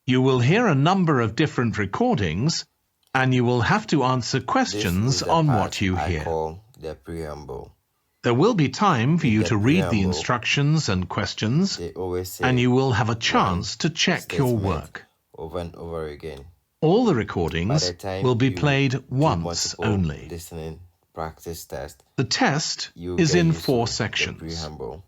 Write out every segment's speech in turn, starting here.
You will hear a number of different recordings, and you will have to answer This questions is the on part what you I hear. call the preamble. There will be time for In you the to read the preamble, instructions and questions, they always say and you will have a one chance to check your statement work. over and over again. All the By recordings the time will be you played do once multiple only. listening practice tests, The test you is get in used 4 to the sections. preamble.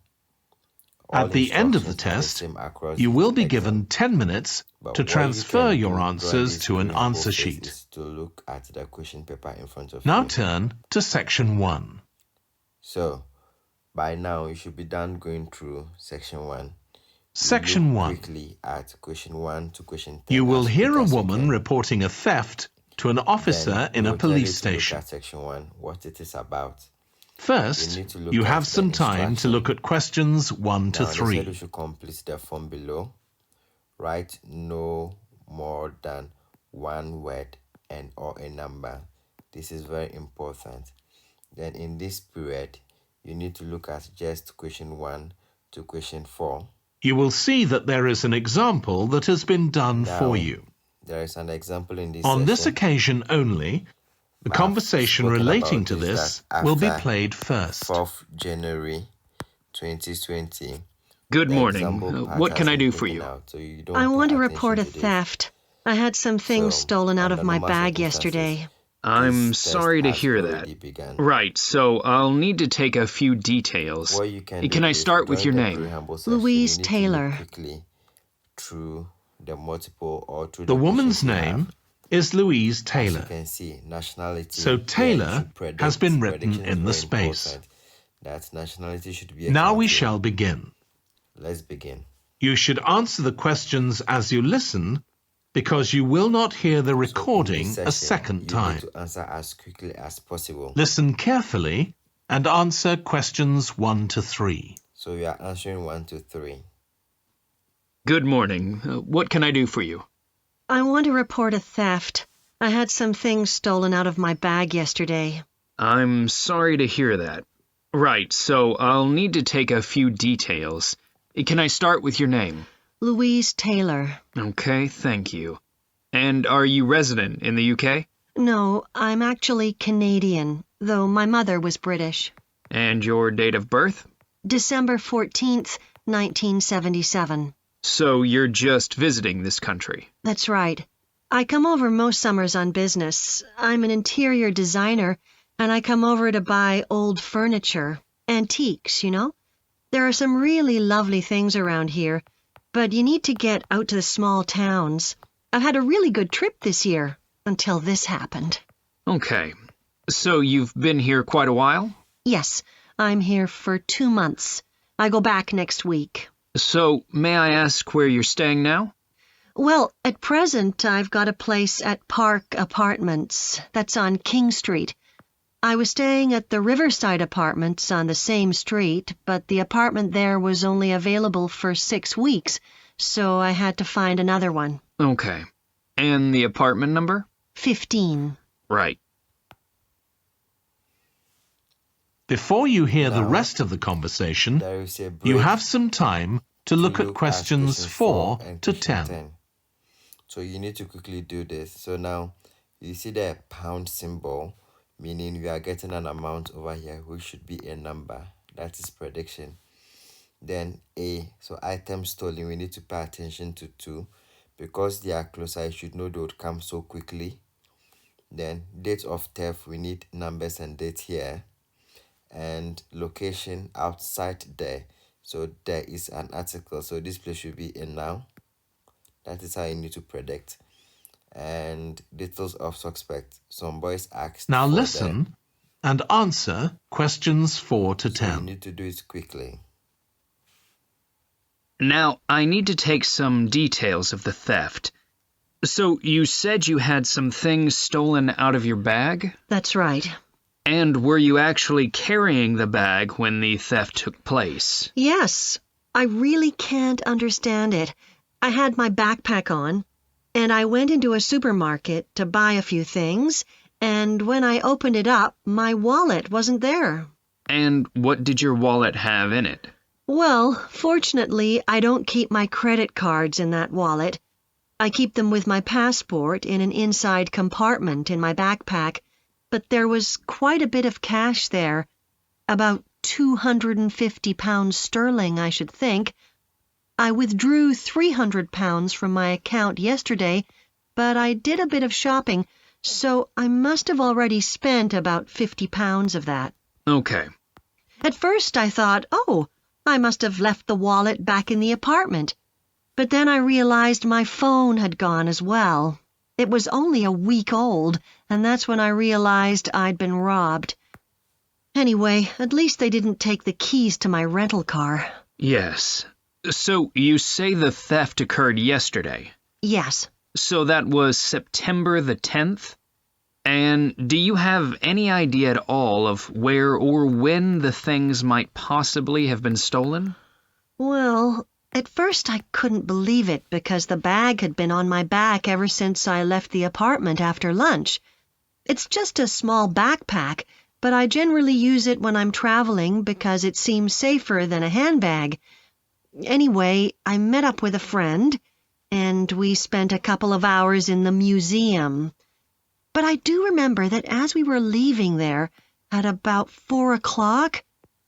At All the end of the instructions are the test, same across you each will be exam. given 10 minutes But to what you transfer can your do during answers this to an preamble answer phase sheet. is to look at the question paper in front of Now you. turn to section 1. So, by now you should be done going through section 1. Section Look 1. quickly at question 1 to question 10 You will as hear quick a as you woman can. reporting a theft to an officer Then in we a will tell you police to look station. at section 1, what it is about. You First, need to look you at have the some time to instruction. look at questions 1 to Now, they said we 3. should complete the form below. Write no more than one word and or a number. This is very important. Then in this period, you need to look at just question 1 to question 4. You will see that there is an example that has been done Now, for you. there is an example in this On this session. occasion only, the I've conversation spoken relating about to this this that will be after played first. 4th January 2020, Good the morning. example part What has can I been do for taken you? out, so you don't I pay want to attention report a to this. theft. I had some things So, stolen out of under my normal bag circumstances, yesterday. I'm this test sorry to has hear already that. begun. Right, so I'll need to take a few details. What you can Can do I is, start with during your the name? preamble section, you Louise need to look Taylor. quickly through the multiple or through The the woman's questions you name have. is Louise As you Taylor. can see, nationality, So here you Taylor should predict. has been written Prediction is in the very space. important. That nationality should be a Now we country. shall begin. Let's begin. You should answer the questions as you listen, because you will not hear the So in recording this a session, second you time. need to answer as quickly as possible. Listen carefully and answer questions 1 to 3. So you are answering 1 to 3. Good morning. What can I do for you? I want to report a theft. I had some things stolen out of my bag yesterday. I'm sorry to hear that. Right, so I'll need to take a few details. Can I start with your name? Louise Taylor. Okay, thank you. And are you resident in the UK? No, I'm actually Canadian, though my mother was British. And your date of birth? December 14th, 1977. So you're just visiting this country. That's right. I come over most summers on business. I'm an interior designer, and I come over to buy old furniture, antiques, you know? There are some really lovely things around here, but you need to get out to the small towns. I've had a really good trip this year, until this happened. Okay. So you've been here quite a while? Yes, I'm here for 2 months. I go back next week. So may I ask where you're staying now? Well, at present, I've got a place at Park Apartments. That's on King Street. I was staying at the Riverside Apartments on the same street, but the apartment there was only available for 6 weeks, so I had to find another one. Okay. And the apartment number? 15. Right. Before you hear the Now, rest of the conversation, there is a break you have some time to look at questions question 4 and to question 10. So you need to quickly do this. So now you see the pound symbol, meaning we are getting an amount over here, which should be a number. That is prediction. Then A, so items stolen, we need to pay attention to 2. Because they are closer, you should know they would come so quickly. Then date of theft, we need numbers and date here. And location outside there. So there is an article. So this place should be a noun. That is how you need to predict. And details of suspect. Some boys asked Now for listen and answer questions 4 to So you 10. need to do it quickly. Now, I need to take some details of the theft. So you said you had some things stolen out of your bag? That's right. And were you actually carrying the bag when the theft took place? Yes, I really can't understand it. I had my backpack on, and I went into a supermarket to buy a few things, and when I opened it up, my wallet wasn't there. And what did your wallet have in it? Well, fortunately, I don't keep my credit cards in that wallet. I keep them with my passport in an inside compartment in my backpack, but there was quite a bit of cash there, about £250 sterling, I should think. I withdrew £300 from my account yesterday, but I did a bit of shopping, so I must have already spent about £50 of that. Okay. At first I thought, oh, I must have left the wallet back in the apartment. But then I realized my phone had gone as well. It was only a week old, and that's when I realized I'd been robbed. Anyway, at least they didn't take the keys to my rental car. Yes. So you say the theft occurred yesterday? Yes. So that was September the 10th? And do you have any idea at all of where or when the things might possibly have been stolen? Well, at first I couldn't believe it because the bag had been on my back ever since I left the apartment after lunch. It's just a small backpack, but I generally use it when I'm traveling because it seems safer than a handbag. Anyway, I met up with a friend, and we spent a couple of hours in the museum. But I do remember that as we were leaving there, at about 4 o'clock,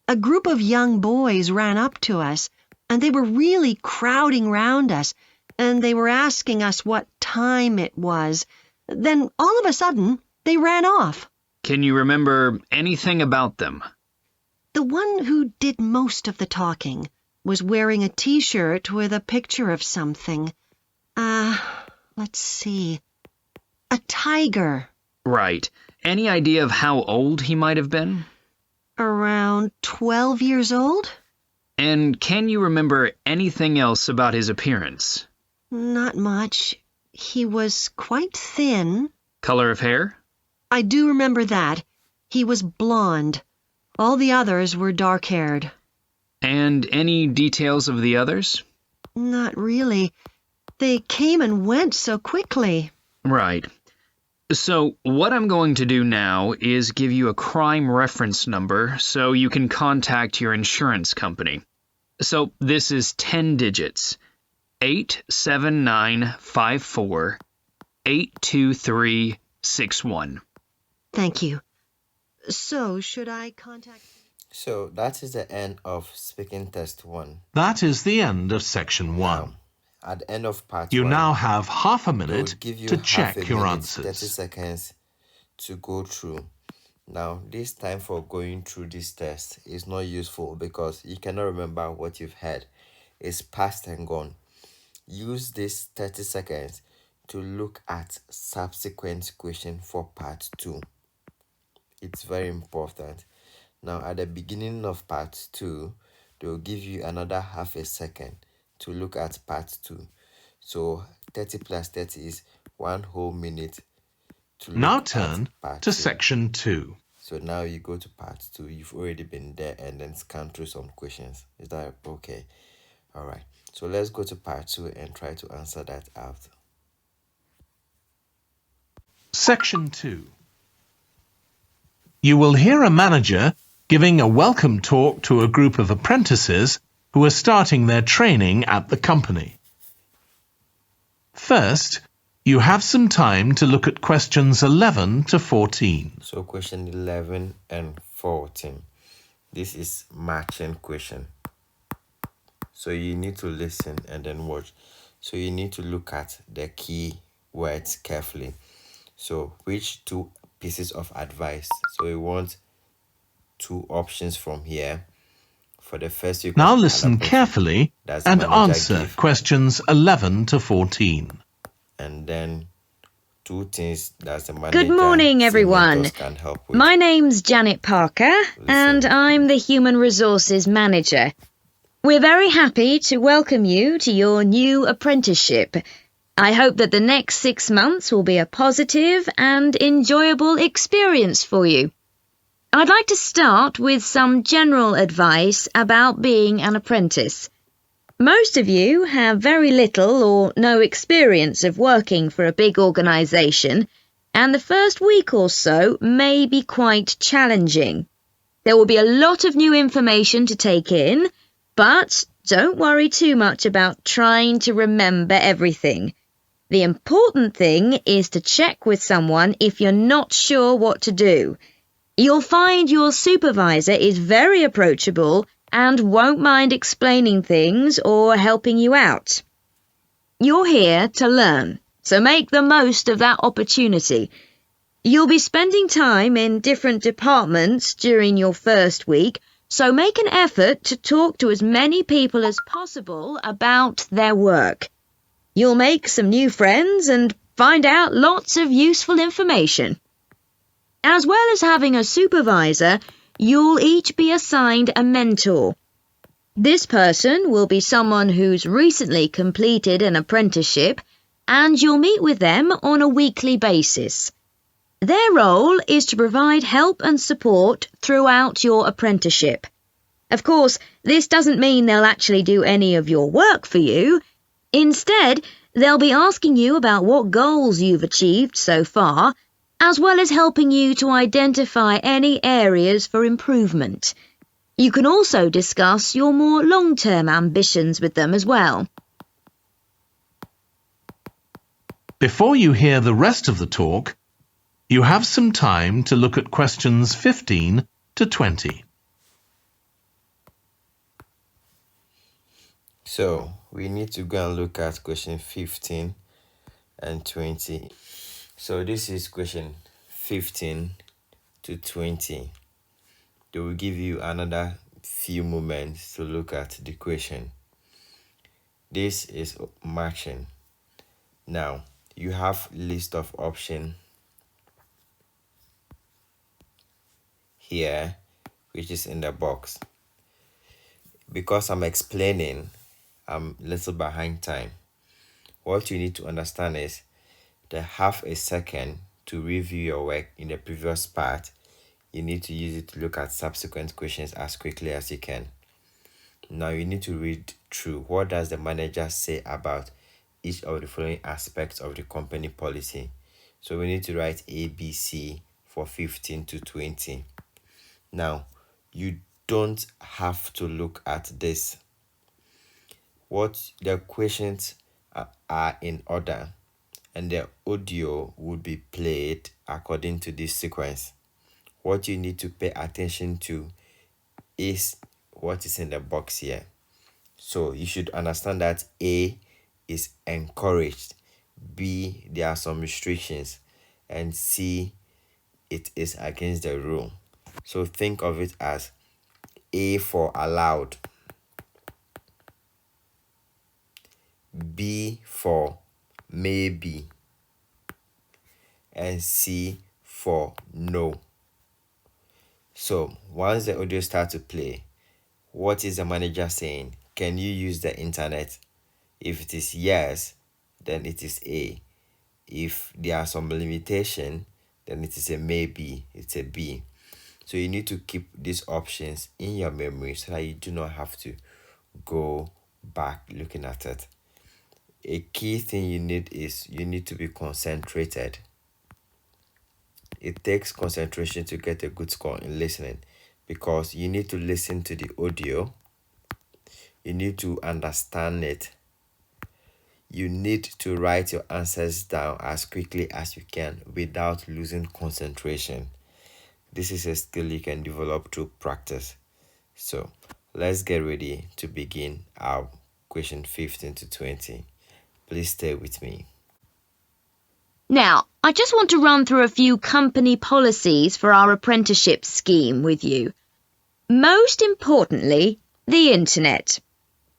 a group of young boys ran up to us, and they were really crowding round us, and they were asking us what time it was. Then, all of a sudden, they ran off. Can you remember anything about them? The one who did most of the talking was wearing a T-shirt with a picture of something. Let's see. A tiger. Right. Any idea of how old he might have been? Around 12 years old? And can you remember anything else about his appearance? Not much. He was quite thin. Color of hair? I do remember that. He was blonde. All the others were dark-haired. And any details of the others? Not really. They came and went so quickly. Right. So what I'm going to do now is give you a crime reference number so you can contact your insurance company. So this is 10 digits. 87954 82361. Thank you. So, should I contact... So that is the end of speaking test 1. That is the end of section 1. At the end of part You 1, now have half a they minute would give you to half check a your minute, answers. 30 seconds to go through. Now, this time for going through this test is not useful because you cannot remember what you've heard. It's past and gone. Use this 30 seconds to look at subsequent question for part 2. It's very important. Now, at the beginning of part 2, they will give you another half a second to look at part 2. So 30 plus 30 is 1 whole minute to look Now at turn part to 2. section 2. So now you go to part 2. You've already been there and then scan through some questions. Is that okay? All right. So let's go to part 2 and try to answer that out. Section 2. You will hear a manager giving a welcome talk to a group of apprentices who are starting their training at the company. First, you have some time to look at questions 11 to 14. So question 11 and 14. This is matching question. So you need to listen and then watch. So you need to look at the key words carefully. So which 2 pieces of advice? So we want 2 options from here. For the first, you Now can listen carefully That's and manager answer give. questions 11 to 14. And then 2 things that's the manager. Good morning, everyone. Can help with. My name's Janet Parker, and I'm the Human Resources Manager. We're very happy to welcome you to your new apprenticeship. I hope that the next 6 months will be a positive and enjoyable experience for you. I'd like to start with some general advice about being an apprentice. Most of you have very little or no experience of working for a big organisation, and the first week or so may be quite challenging. There will be a lot of new information to take in, but don't worry too much about trying to remember everything. The important thing is to check with someone if you're not sure what to do. You'll find your supervisor is very approachable and won't mind explaining things or helping you out. You're here to learn, so make the most of that opportunity. You'll be spending time in different departments during your first week, so make an effort to talk to as many people as possible about their work. You'll make some new friends and find out lots of useful information. As well as having a supervisor, you'll each be assigned a mentor. This person will be someone who's recently completed an apprenticeship, and you'll meet with them on a weekly basis. Their role is to provide help and support throughout your apprenticeship. Of course, this doesn't mean they'll actually do any of your work for you. Instead, they'll be asking you about what goals you've achieved so far, as well as helping you to identify any areas for improvement. You can also discuss your more long-term ambitions with them as well. Before you hear the rest of the talk, you have some time to look at questions 15 to 20. So we need to go and look at question 15 and 20. So this is question 15 to 20. They will give you another few moments to look at the question. This is matching. Now, you have list of options here, which is in the box. Because I'm explaining, I'm a little behind time. What you need to understand is that half a second to review your work in the previous part. You need to use it to look at subsequent questions as quickly as you can. Now you need to read through. What does the manager say about each of the following aspects of the company policy? So we need to write ABC for 15 to 20. Now, you don't have to look at this. What the questions are in order, and the audio would be played according to this sequence. What you need to pay attention to is what is in the box here. So you should understand that A is encouraged, B, there are some restrictions, and C, it is against the rule. So think of it as A for allowed, B for maybe, and C for no. So once the audio starts to play, what is the manager saying? Can you use the internet? If it is yes, then it is A. If there are some limitation, then it is a maybe, it's a B. So you need to keep these options in your memory so that you do not have to go back looking at it. A key thing you need to be concentrated. It takes concentration to get a good score in listening, because you need to listen to the audio, you need to understand it, you need to write your answers down as quickly as you can without losing concentration. This is a skill you can develop through practice. So let's get ready to begin our question 15 to 20. Please stay with me. Now, I just want to run through a few company policies for our apprenticeship scheme with you. Most importantly, the internet.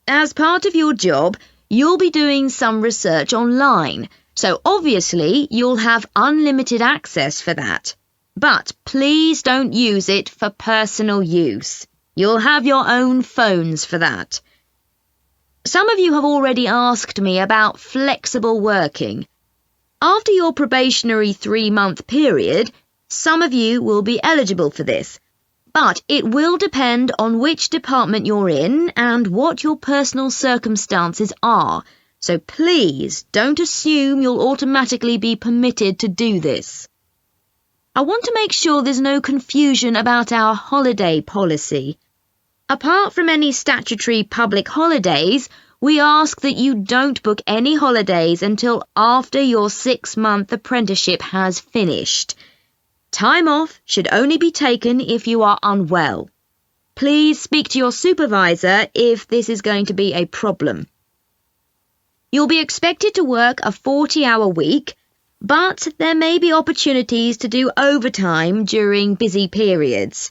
As part of your job, you'll be doing some research online, so obviously you'll have unlimited access for that. But please don't use it for personal use. You'll have your own phones for that. Some of you have already asked me about flexible working. After your probationary 3-month period, some of you will be eligible for this, but it will depend on which department you're in and what your personal circumstances are, so please don't assume you'll automatically be permitted to do this. I want to make sure there's no confusion about our holiday policy. Apart from any statutory public holidays, we ask that you don't book any holidays until after your 6-month apprenticeship has finished. Time off should only be taken if you are unwell. Please speak to your supervisor if this is going to be a problem. You'll be expected to work a 40-hour week, but there may be opportunities to do overtime during busy periods.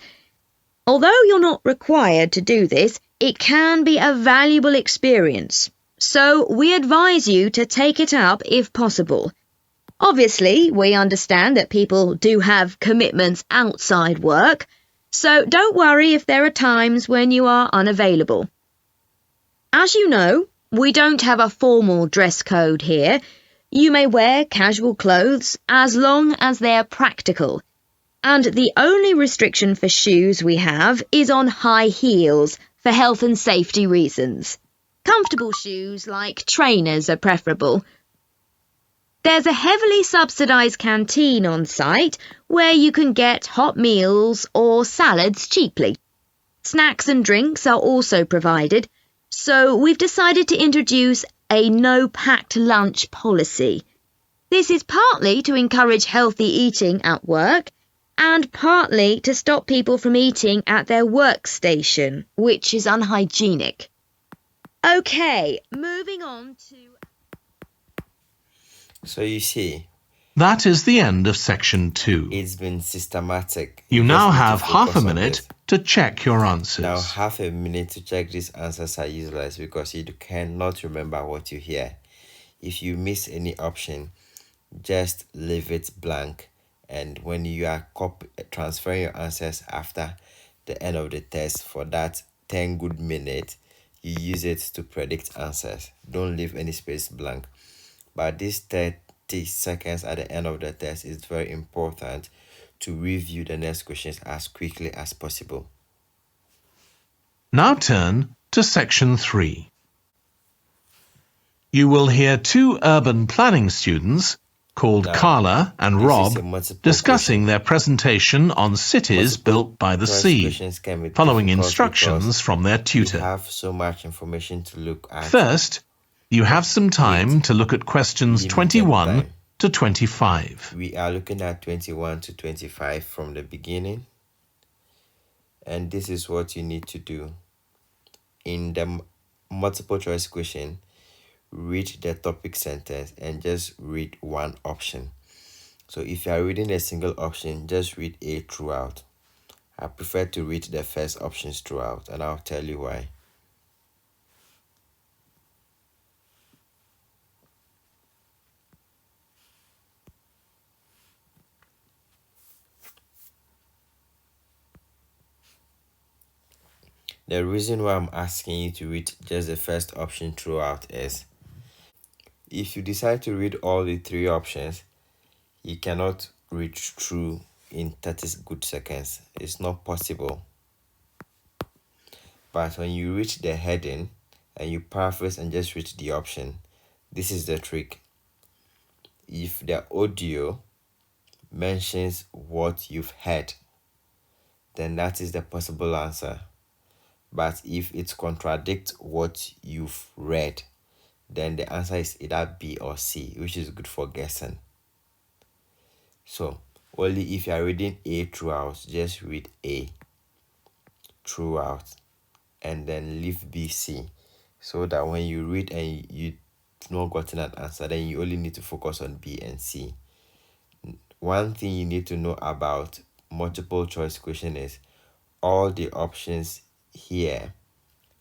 Although you're not required to do this, it can be a valuable experience, so we advise you to take it up if possible. Obviously, we understand that people do have commitments outside work, so don't worry if there are times when you are unavailable. As you know, we don't have a formal dress code here. You may wear casual clothes as long as they're practical. And the only restriction for shoes we have is on high heels for health and safety reasons. Comfortable shoes like trainers are preferable. There's a heavily subsidised canteen on site where you can get hot meals or salads cheaply. Snacks and drinks are also provided, so we've decided to introduce a no-packed lunch policy. This is partly to encourage healthy eating at work and partly to stop people from eating at their workstation, which is unhygienic. Okay, moving on to... So you see, That is the end of section 2. it's been systematic. You just now need to have half a focus on minute this. to check your Now, answers. half a minute to check these answers are useless because you cannot remember what you hear. If you miss any option, just leave it blank. And when you are transferring your answers after the end of the test for that 10 good minutes, you use it to predict answers. Don't leave any space blank. But these 30 seconds at the end of the test is very important to review the next questions as quickly as possible. Now turn to section 3. You will hear 2 urban planning students called Now, Carla and this is Rob a multiple discussing question. their presentation on cities Multiple built by the choice sea, questions can be following difficult instructions because from their we tutor. have so much information to look at. First, you have some time to look at questions Limited 21 time. to 25. We are looking at 21 to 25 from the beginning. And this is what you need to do. In the multiple choice question, read the topic sentence and just read one option. So if you are reading a single option, just read A throughout. I prefer to read the first options throughout, and I'll tell you why. The reason why I'm asking you to read just the first option throughout is if you decide to read all the 3 options, you cannot read through in 30 good seconds. It's not possible. But when you read the heading and you paraphrase and just read the option, this is the trick. If the audio mentions what you've heard, then that is the possible answer. But if it contradicts what you've read, then the answer is either B or C, which is good for guessing. So, only if you are reading A throughout, just read A throughout and then leave B, C, so that when you read and you've not gotten an answer, then you only need to focus on B and C. One thing you need to know about multiple choice question is all the options here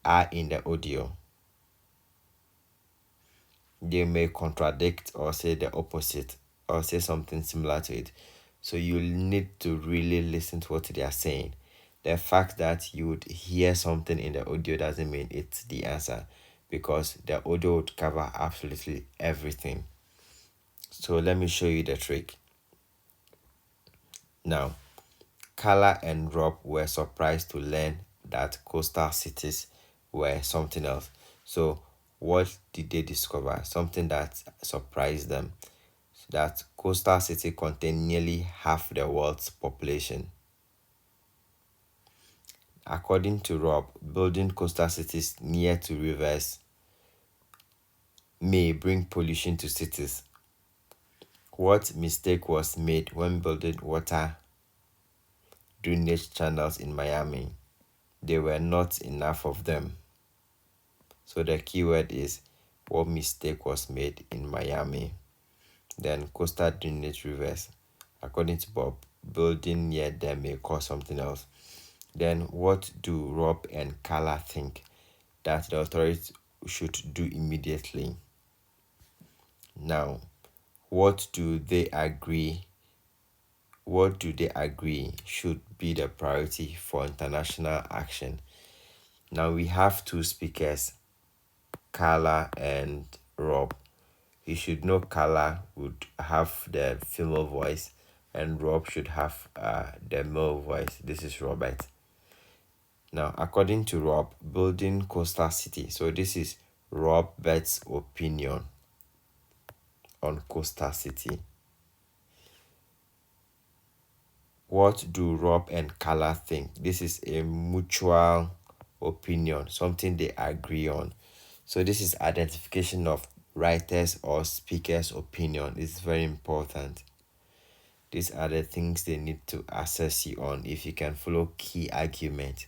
are in the audio. They may contradict or say the opposite or say something similar to it. So you need to really listen to what they are saying. The fact that you would hear something in the audio doesn't mean it's the answer, because the audio would cover absolutely everything. So let me show you the trick. Now, Carla and Rob were surprised to learn that coastal cities were something else. So what did they discover? Something that surprised them. That coastal cities contain nearly half the world's population. According to Rob, building coastal cities near to rivers may bring pollution to cities? What mistake was made when building water drainage channels in Miami? There were not enough of them. So the keyword is what mistake was made in Miami. Then coastal drainage rivers. According to Bob, building near them may cause something else. Then what do Rob and Carla think that the authorities should do immediately? Now, what do they agree should be the priority for international action? Now we have two speakers, Carla and Rob. You should know Carla would have the female voice and Rob should have the male voice. This is Robert. Now, according to Rob, building coastal city. So this is Robert's opinion on coastal city. What do Rob and Carla think? This is a mutual opinion, something they agree on. So this is identification of writers or speakers' opinion. It's very important. These are the things they need to assess you on if you can follow key argument.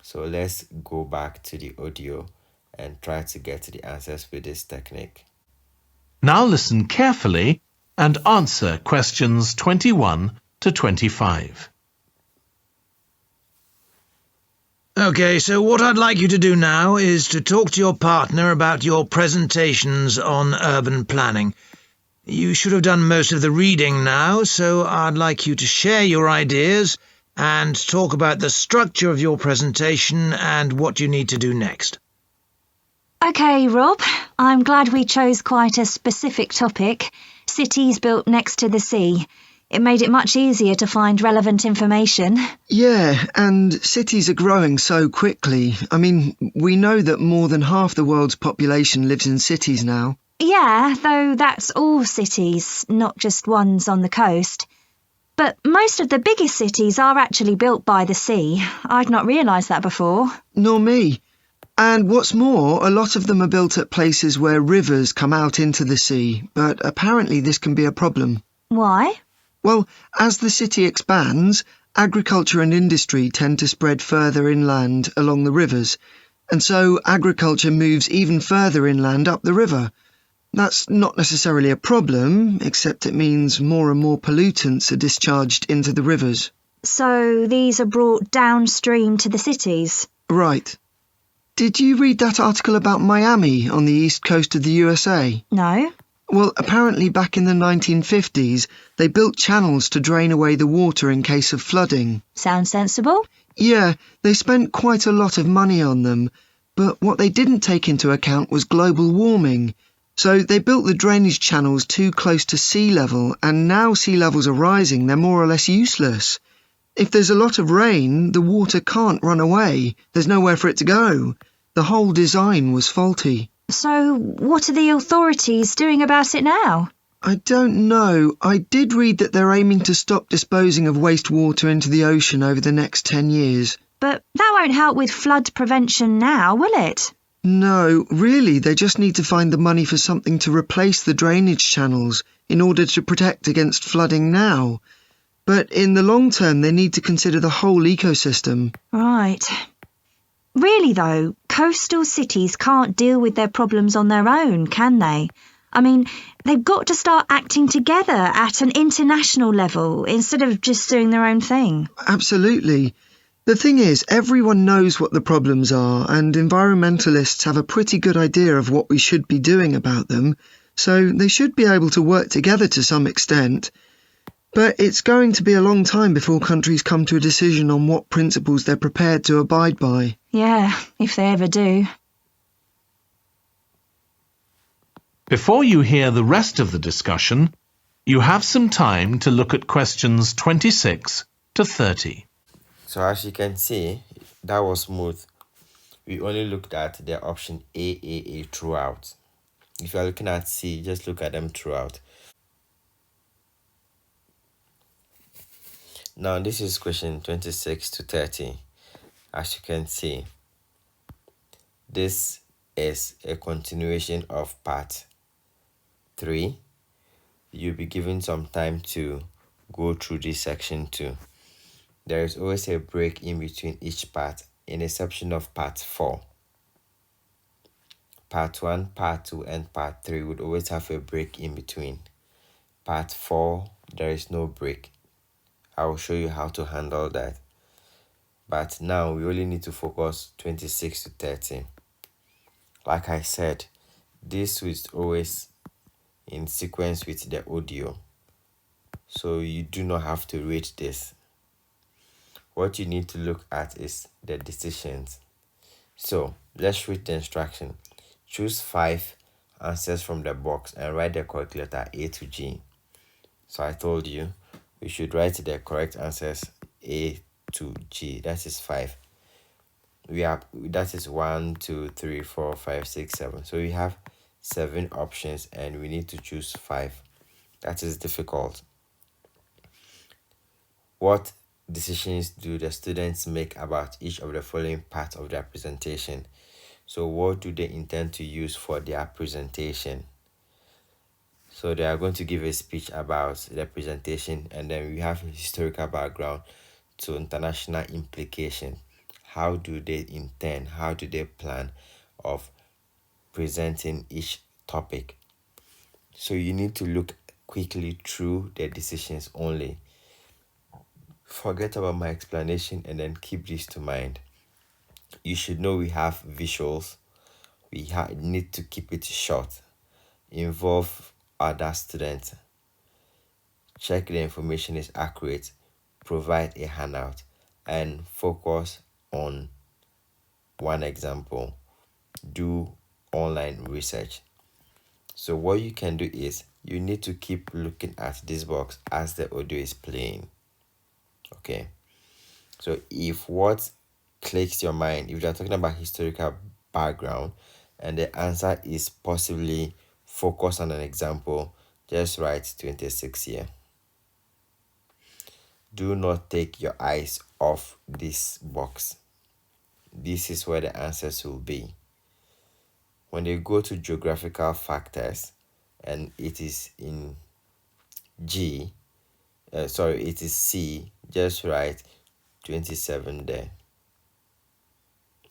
So let's go back to the audio and try to get to the answers with this technique. Now listen carefully and answer questions 21 to 25. Okay, so what I'd like you to do now is to talk to your partner about your presentations on urban planning. You should have done most of the reading now, so I'd like you to share your ideas and talk about the structure of your presentation and what you need to do next. OK, Rob, I'm glad we chose quite a specific topic. Cities built next to the sea. It made it much easier to find relevant information. Yeah, and cities are growing so quickly. I mean, we know that more than half the world's population lives in cities now. Yeah, though that's all cities, not just ones on the coast. But most of the biggest cities are actually built by the sea. I'd not realised that before. Nor me. And what's more, a lot of them are built at places where rivers come out into the sea, but apparently this can be a problem. Why? Well, as the city expands, agriculture and industry tend to spread further inland along the rivers, and so agriculture moves even further inland up the river. That's not necessarily a problem, except it means more and more pollutants are discharged into the rivers. So these are brought downstream to the cities? Right. Did you read that article about Miami on the east coast of the USA? No. Well, apparently back in the 1950s, they built channels to drain away the water in case of flooding. Sounds sensible. Yeah, they spent quite a lot of money on them, but what they didn't take into account was global warming. So they built the drainage channels too close to sea level, and now sea levels are rising, they're more or less useless. If there's a lot of rain, the water can't run away. There's nowhere for it to go. The whole design was faulty. So what are the authorities doing about it now? I don't know. I did read that they're aiming to stop disposing of wastewater into the ocean over the next 10 years. But that won't help with flood prevention now, will it? No, really, they just need to find the money for something to replace the drainage channels in order to protect against flooding now. But in the long term, they need to consider the whole ecosystem. Right. Really, though, coastal cities can't deal with their problems on their own, can they? I mean, they've got to start acting together at an international level instead of just doing their own thing. Absolutely. The thing is, everyone knows what the problems are, and environmentalists have a pretty good idea of what we should be doing about them, so they should be able to work together to some extent. But it's going to be a long time before countries come to a decision on what principles they're prepared to abide by. Yeah, if they ever do. Before you hear the rest of the discussion, you have some time to look at questions 26 to 30. So as you can see, that was smooth. We only looked at the option A throughout. If you are looking at C, just look at them throughout. Now this is question 26 to 30. As you can see, this is a continuation of part 3. You'll be given some time to go through this section 2. There is always a break in between each part, in exception of part 4. Part 1, part 2, and part 3 would always have a break in between. Part 4, there is no break. I will show you how to handle that. But now we only need to focus 26 to 30. Like I said, this is always in sequence with the audio, so you do not have to read this. What you need to look at is the decisions. So let's read the instruction. Choose 5 answers from the box and write the correct letter A to G. So I told you we should write the correct answers A to G. That is 5. That is 1, 2, 3, 4, 5, 6, 7. So we have 7 options and we need to choose 5. That is difficult. What decisions do the students make about each of the following parts of their presentation? So what do they intend to use for their presentation? So they are going to give a speech about the presentation, and then we have a historical background to international implication. How do they intend, how do they plan of presenting each topic? So you need to look quickly through the decisions only. Forget about my explanation and then keep this to mind. You should know we have visuals. We need to keep it short. Involve other students. Check the information is accurate. Provide a handout and focus on one example. Do online research. So what you can do is you need to keep looking at this box as the audio is playing. Okay, so if what clicks your mind, if you're talking about historical background and the answer is possibly focus on an example, just write 26 here. Do not take your eyes off this box. This is where the answers will be. When they go to geographical factors and it is in it is C, just write 27 there.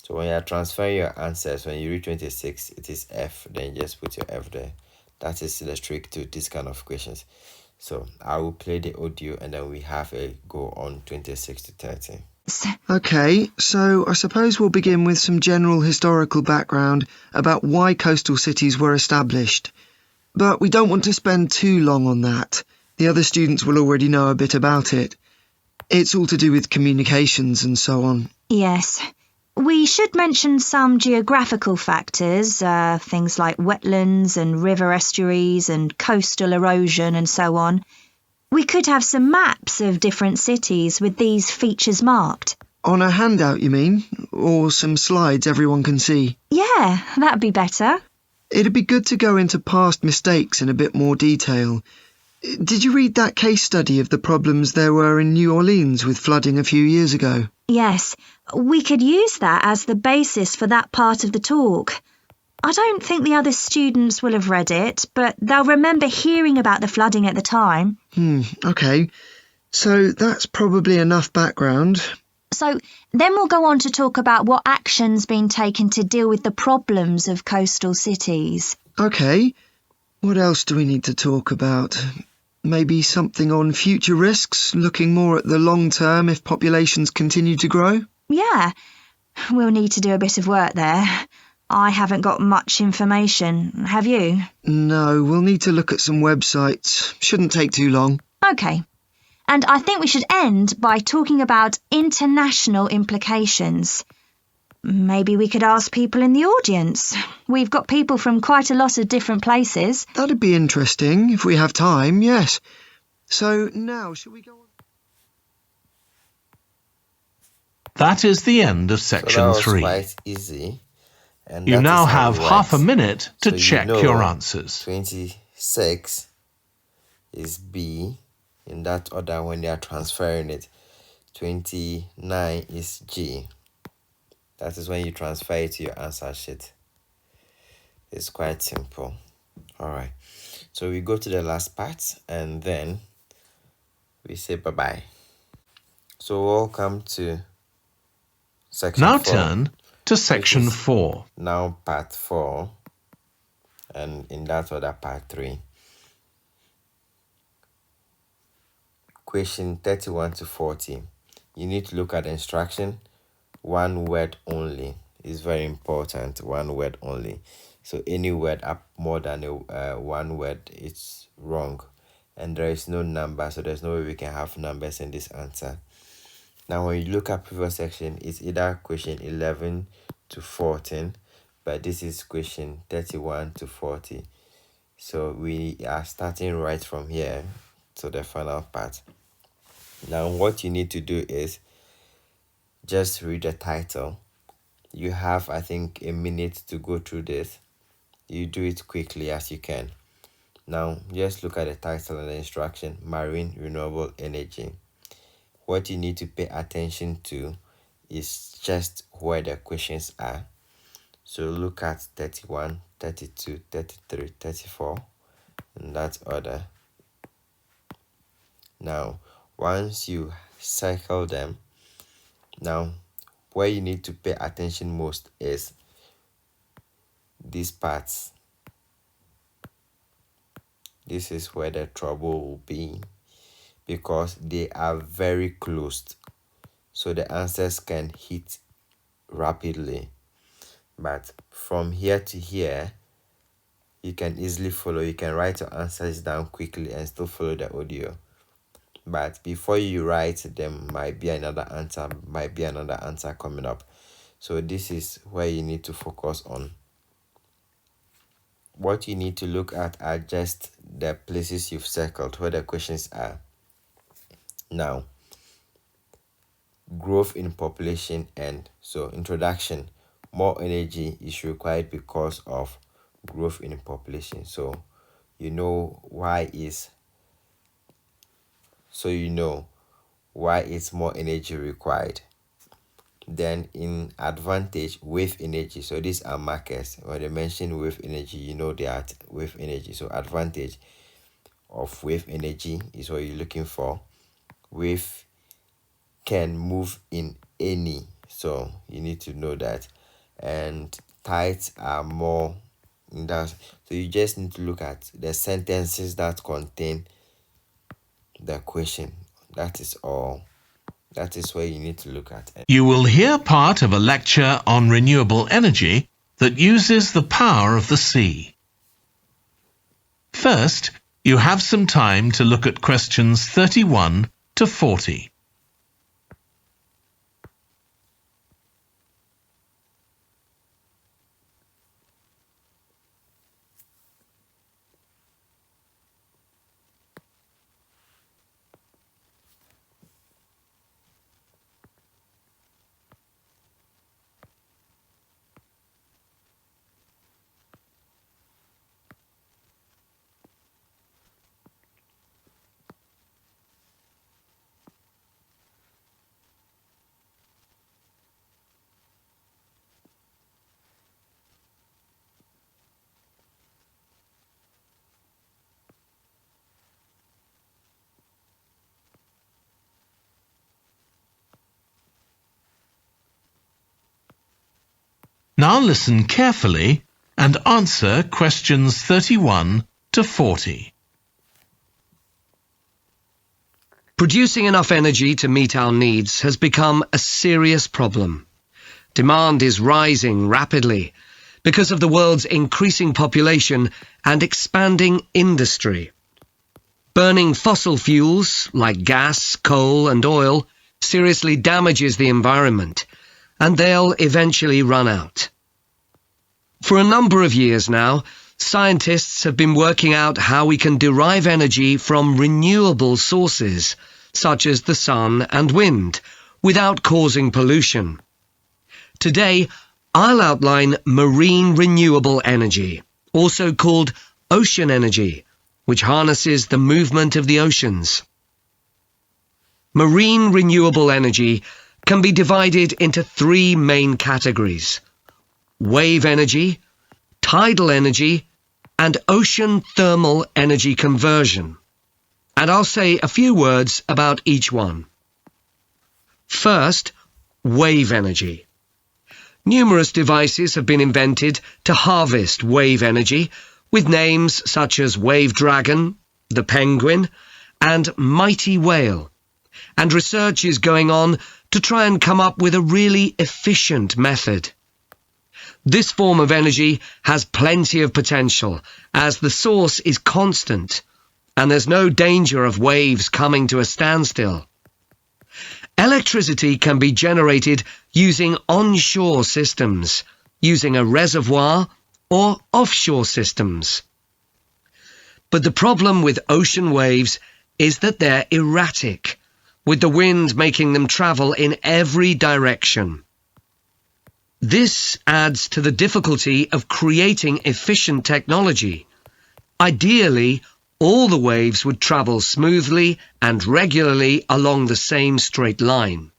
So when you are transferring your answers, when you read 26, it is F, then just put your F there. That is the trick to this kind of questions. So I will play the audio and then we have a go on 26 to 30. Okay, so I suppose we'll begin with some general historical background about why coastal cities were established. But we don't want to spend too long on that. The other students will already know a bit about it. It's all to do with communications and so on. Yes. We should mention some geographical factors, things like wetlands and river estuaries and coastal erosion and so on. We could have some maps of different cities with these features marked. On a handout, you mean? Or some slides everyone can see? Yeah, that'd be better. It'd be good to go into past mistakes in a bit more detail. Did you read that case study of the problems there were in New Orleans with flooding a few years ago? Yes, we could use that as the basis for that part of the talk. I don't think the other students will have read it, but they'll remember hearing about the flooding at the time. Okay. So that's probably enough background. So then we'll go on to talk about what action's been taken to deal with the problems of coastal cities. Okay. What else do we need to talk about? Maybe something on future risks, looking more at the long term if populations continue to grow? Yeah, we'll need to do a bit of work there. I haven't got much information, have you? No, we'll need to look at some websites. Shouldn't take too long. OK. And I think we should end by talking about international implications. Maybe we could ask people in the audience. We've got people from quite a lot of different places. That'd be interesting, if we have time, yes. So now, shall we go on? That is the end of section So that was 3. quite easy. And You that now is how have it half a works. minute to So check your answers. 26 is B in that order when they are transferring it. 29 is G. That is when you transfer it to your answer sheet. It's quite simple. Alright, so we go to the last part and then we say bye-bye. So welcome to section Now 4. turn to section This is 4. now part 4, and in that order part 3. Question 31 to 40. You need to look at the instruction. One word only is very important. One word only. So any word up more than one word, it's wrong. And there is no number, so there's no way we can have numbers in this answer. Now when you look at previous section, it's either question 11 to 14, but this is question 31 to 40. So we are starting right from here to the final part. Now what you need to do is just read the title. You have, I think, a minute to go through this. You do it quickly as you can. Now just look at the title and the instruction, marine renewable energy. What you need to pay attention to is just where the questions are. So look at 31, 32, 33, 34 in that order. Now once you circle them, now where you need to pay attention most is these parts. This is where the trouble will be, because they are very close, so the answers can hit rapidly. But from here to here, you can easily follow. You can write your answers down quickly and still follow the audio. But before you write, there might be another answer coming up. So this is where you need to focus on. What you need to look at are just the places you've circled where the questions are. Now, growth in population, and so introduction. More energy is required because of growth in population. So you know why it's more energy required. Then in advantage, wave energy. So these are markers. When they mention wave energy, you know they are wave energy. So advantage of wave energy is what you're looking for. Wave can move in any, so you need to know that. And tides are more in that. So you just need to look at the sentences that contain the question. That is all. That is where you need to look at. You will hear part of a lecture on renewable energy that uses the power of the sea. First, you have some time to look at questions 31 to 40. Now listen carefully and answer questions 31 to 40. Producing enough energy to meet our needs has become a serious problem. Demand is rising rapidly because of the world's increasing population and expanding industry. Burning fossil fuels like gas, coal and oil seriously damages the environment, and they'll eventually run out. For a number of years now, scientists have been working out how we can derive energy from renewable sources, such as the sun and wind, without causing pollution. Today, I'll outline marine renewable energy, also called ocean energy, which harnesses the movement of the oceans. Marine renewable energy can be divided into three main categories: wave energy, tidal energy, and ocean thermal energy conversion. And I'll say a few words about each one. First, wave energy. Numerous devices have been invented to harvest wave energy, with names such as Wave Dragon, the Penguin, and Mighty Whale. And research is going on to try and come up with a really efficient method. This form of energy has plenty of potential, as the source is constant, and there's no danger of waves coming to a standstill. Electricity can be generated using onshore systems, using a reservoir, or offshore systems. But the problem with ocean waves is that they're erratic, with the wind making them travel in every direction. This adds to the difficulty of creating efficient technology. Ideally, all the waves would travel smoothly and regularly along the same straight line.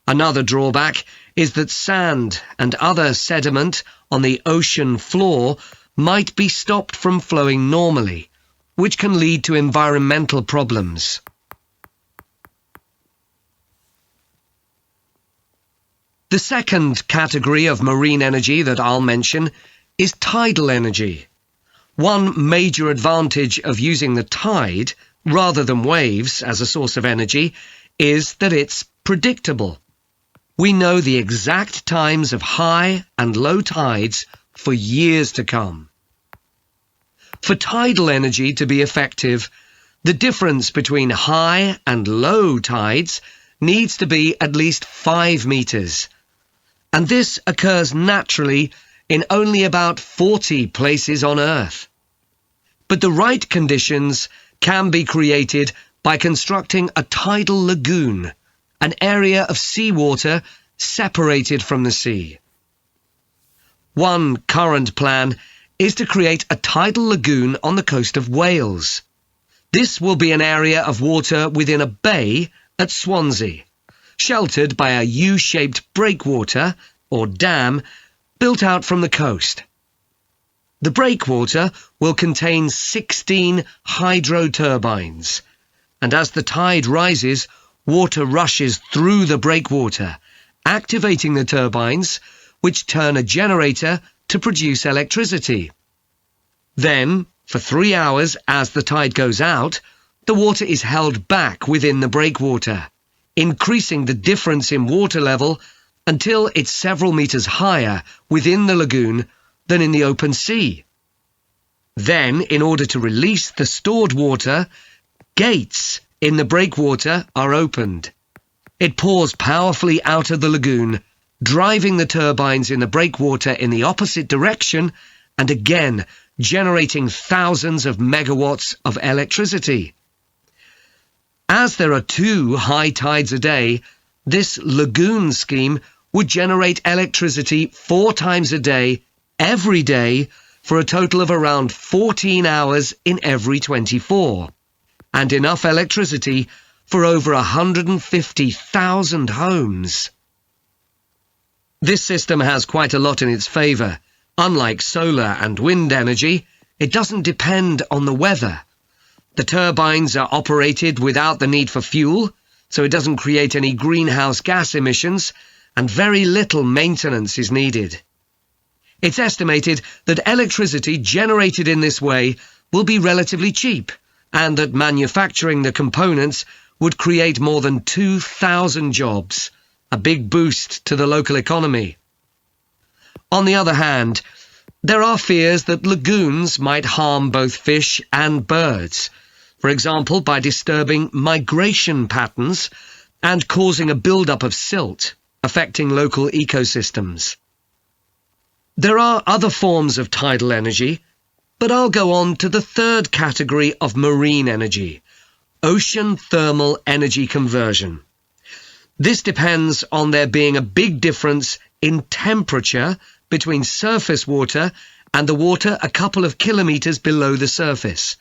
Another drawback is that sand and other sediment on the ocean floor might be stopped from flowing normally, which can lead to environmental problems. The second category of marine energy that I'll mention is tidal energy. One major advantage of using the tide rather than waves as a source of energy is that it's predictable. We know the exact times of high and low tides for years to come. For tidal energy to be effective, the difference between high and low tides needs to be at least 5 meters. And this occurs naturally in only about 40 places on Earth. But the right conditions can be created by constructing a tidal lagoon, an area of seawater separated from the sea. One current plan is to create a tidal lagoon on the coast of Wales. This will be an area of water within a bay at Swansea, sheltered by a U-shaped breakwater, or dam, built out from the coast. The breakwater will contain 16 hydro turbines, and as the tide rises, water rushes through the breakwater, activating the turbines, which turn a generator to produce electricity. Then, for 3 hours as the tide goes out, the water is held back within the breakwater, increasing the difference in water level until it's several meters higher within the lagoon than in the open sea. Then, in order to release the stored water, gates in the breakwater are opened. It pours powerfully out of the lagoon, driving the turbines in the breakwater in the opposite direction and again generating thousands of megawatts of electricity. As there are 2 high tides a day, this lagoon scheme would generate electricity 4 times a day, every day, for a total of around 14 hours in every 24, and enough electricity for over 150,000 homes. This system has quite a lot in its favour. Unlike solar and wind energy, it doesn't depend on the weather. The turbines are operated without the need for fuel, so it doesn't create any greenhouse gas emissions, and very little maintenance is needed. It's estimated that electricity generated in this way will be relatively cheap, and that manufacturing the components would create more than 2,000 jobs, a big boost to the local economy. On the other hand, there are fears that lagoons might harm both fish and birds, for example by disturbing migration patterns and causing a build-up of silt, affecting local ecosystems. There are other forms of tidal energy, but I'll go on to the third category of marine energy, ocean thermal energy conversion. This depends on there being a big difference in temperature between surface water and the water a couple of kilometres below the surface,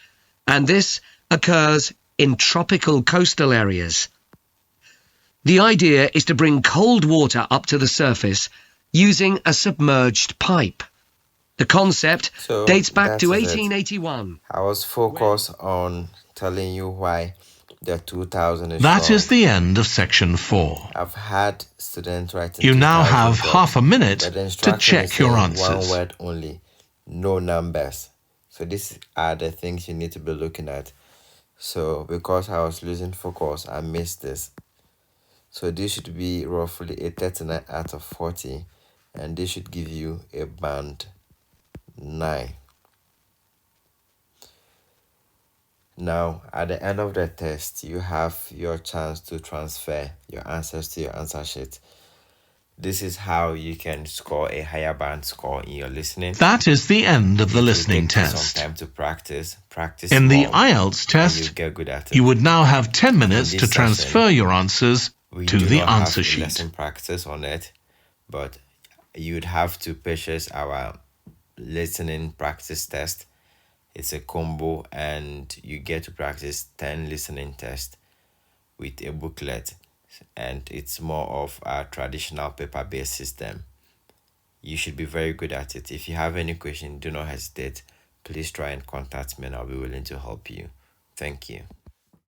and this occurs in tropical coastal areas. The idea is to bring cold water up to the surface using a submerged pipe. The concept So dates back that to is it. 1881. I was focused on telling you why the 2000 is That wrong. is the end of section 4. I've had students writing You now 2000 have words, half a minute but the to instruction is check your saying one answers. word only, no numbers. So these are the things you need to be looking at. So because I was losing focus, I missed this. So this should be roughly a 39 out of 40, and this should give you a band 9. Now, at the end of the test, you have your chance to transfer your answers to your answer sheet. This is how you can score a higher band score in your listening. That is the end of the It will listening take you test. some time to practice In the more, IELTS and you test, get good at it. you would now have 10 minutes In to this transfer session, your answers we to do the not answer have a sheet. lesson practice on it, but you would have to purchase our listening practice test. It's a combo, and you get to practice 10 listening tests with a booklet, and it's more of a traditional paper-based system. You should be very good at it. If you have any question, do not hesitate. Please try and contact me, and I'll be willing to help you. Thank you.